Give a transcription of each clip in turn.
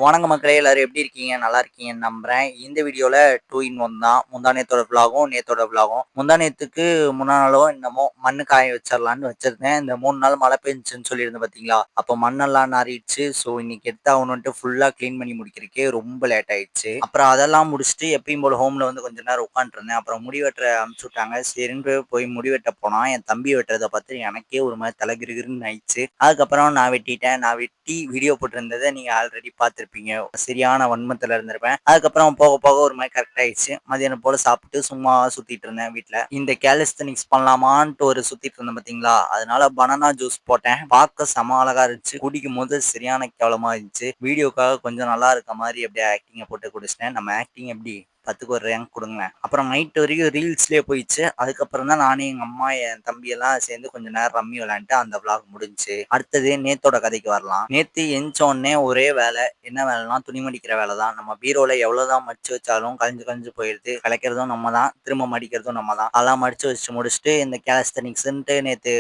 வணக்கம் மக்களே! எல்லாரும் எப்படி இருக்கீங்க? நல்லா இருக்கீங்கன்னு நம்புறேன். இந்த வீடியோல 2 இன் 1 தான். முந்தா நேத்தோட விளாகும், நேத்தோட விளாகும். முந்தா நேத்துக்கு முந்தா நாளோ என்னமோ மண்ணு காய வச்சிரலான்னு வச்சிருந்தேன். இந்த 3 நாள் மழை பெஞ்சுச்சுன்னு சொல்லியிருந்தேன் பார்த்தீங்களா? அப்போ மண்ணெல்லாம் நாறிடுச்சு. இன்னைக்கு எடுத்தாகணுன்ட்டு ஃபுல்லா கிளீன் பண்ணி முடிக்கிறதுக்கே ரொம்ப லேட் ஆயிடுச்சு. அப்புறம் அதெல்லாம் முடிச்சுட்டு எப்பயும் போல ஹோம்ல வந்து கொஞ்ச நேரம் உட்காந்துட்டுருந்தேன். அப்புறம் முடி வெட்ட அனுப்பிச்சு விட்டாங்க. சரின்னு போய் முடி வெட்ட போனா, என் தம்பி வெட்டுறத பார்த்து எனக்கே ஒரு மாரி தல கிறுகிறுன்னு ஆயிடுச்சு. அதுக்கப்புறம் நான் வெட்டிட்டேன். நான் வெட்டி வீடியோ போட்டிருந்தத நீங்க ஆல்ரெடி பார்த்துருப்பீங்க. சரியான வன்மத்துல இருந்திருப்பேன். அதுக்கப்புறம் போக போக ஒரு மாரி கரெக்ட் ஆயிடுச்சு. மதியானம் போல சாப்பிட்டு சும்மா சுத்திட்டு இருந்தேன் வீட்ல. இந்த காலிஸ்தெனிக்ஸ் பண்ணலாமான்ட்டு ஒரு சுத்திட்டு இருந்தேன் பார்த்தீங்களா? அதனால பனானா ஜூஸ் போட்டேன். பார்க்க செம அழகா இருந்துச்சு. குடிக்கும்போது சரியான கேவலமா இருந்துச்சு. வீடியோக்காக கொஞ்சம் நல்லா இருக்க மாரி அப்படியே ஆக்டிங்க போட்டு குடிச்சிட்டேன். நம்ம ஆக்டிங் எப்படி? 10க்கு ஒரு ரேங்க் குடுங்களேன். அப்புறம் நைட் வரைக்கும் ரீல்ஸ்லயே போயிடுச்சு. அதுக்கப்புறம் தான் நானு, எங்க அம்மா, என் தம்பி எல்லாம் சேர்ந்து கொஞ்ச நேரம் ரம்மி விளையாண்டுட்டு அந்த விளாக் முடிஞ்சுச்சு. அடுத்தது நேத்தோட கதைக்கு வரலாம். நேத்து எந்திச்ச உடனே ஒரே வேலை. என்ன வேலைன்னா துணி மடிக்கிற வேலை தான். நம்ம பீரோல எவ்வளவுதான் மடிச்சு வச்சாலும் கலைஞ்சு கலைஞ்சு போயிடுது. கலைக்கிறதும் நம்ம தான், திரும்ப மடிக்கிறதும் நம்ம தான். அதெல்லாம் மடிச்சு வச்சு முடிச்சுட்டு இந்த கேலஸ்தெனிக்ஸ்ன்ட்டு நேத்து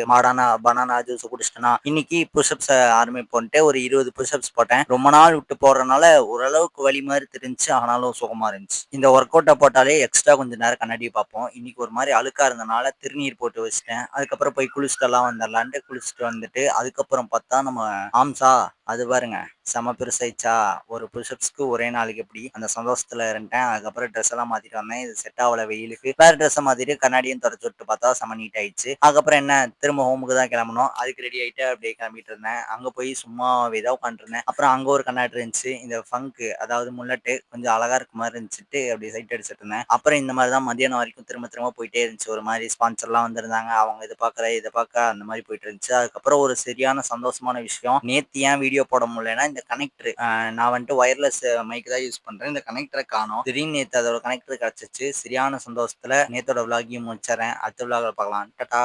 பனானா ஜூஸ் குடிச்சிட்டேனா, இன்னைக்கு புஷ்அப்ஸ் ஆரம்பிப்போன்ட்டு ஒரு 20 புஷ்அப்ஸ் போட்டேன். ரொம்ப நாள் விட்டு போடுறதுனால ஓரளவுக்கு வலி மாதிரி தெரிஞ்சுச்சு. ஆனாலும் சுகமா இருந்துச்சு. இந்த ஒர்க் அவுட்டை போட்டாலே எக்ஸ்ட்ரா கொஞ்சம் நேரம் கண்ணாடி பார்ப்போம். இன்னைக்கு ஒரு மாதிரி அழுக்கா இருந்தனால திருநீர் போட்டு வச்சுட்டேன். அதுக்கப்புறம் போய் குளிச்சுட்டு எல்லாம் வந்துடலான்ட்டு குளிச்சுட்டு வந்துட்டு அதுக்கப்புறம் பார்த்தா நம்ம ஆம்சா அது பாருங்க செம பெருசாயிடுச்சா. ஒரு புஷ்அப்ஸ்க்கு ஒரே நாளைக்கு எப்படி அந்த சந்தோஷத்துல இருந்தேன். அதுக்கப்புறம் ட்ரெஸ் எல்லாம் மாத்திட்டு வந்தேன். இது செட் ஆகல வெயிலுக்கு. வேற ட்ரெஸ்ஸை மாத்திட்டு கண்ணாடியும் தொடச்சு விட்டு பார்த்தா செம நீட் ஆயிடுச்சு. அதுக்கப்புறம் என்ன, திரும்ப ஹோமுக்கு தான் கிளம்பணும். அதுக்கு ரெடி ஆயிட்டு அப்படியே கிளம்பிட்டு இருந்தேன். அங்க போய் சும்மாவே தான் உட்காந்துருந்தேன். அப்புறம் அங்க ஒரு கண்ணாடி இருந்துச்சு. இந்த ஃபங்க் அதாவது முல்லட்டு கொஞ்சம் அழகா இருக்க மாதிரி இருந்துச்சுட்டு அப்படி சைட் அடிச்சிட்டு இருந்தேன். அப்புறம் இந்த மாதிரி தான் மதியானம் வரைக்கும் திரும்ப திரும்ப போயிட்டே இருந்துச்சு. ஒரு மாதிரி ஸ்பான்சர்லாம் வந்திருந்தாங்க. அவங்க இதை பார்க்குற இதை பார்க்க அந்த மாதிரி போயிட்டு இருந்துச்சு. அதுக்கப்புறம் ஒரு சரியான சந்தோஷமான விஷயம், நேத்து ஏன் வீடியோ போட முடியலன்னா இந்த கனெக்டர், நான் வந்துட்டு ஒயர்லெஸ் மைக் தான் யூஸ் பண்றேன். இந்த கனெக்டரை காணோம். திடீர்னு நேத்து அதோட கனெக்டர் கிடைச்சிச்சு. சரியான சந்தோஷத்துல நேத்தோட விளாகையும் முடிச்சிடறேன். அடுத்த விளாக பார்க்கலாம். டாடா.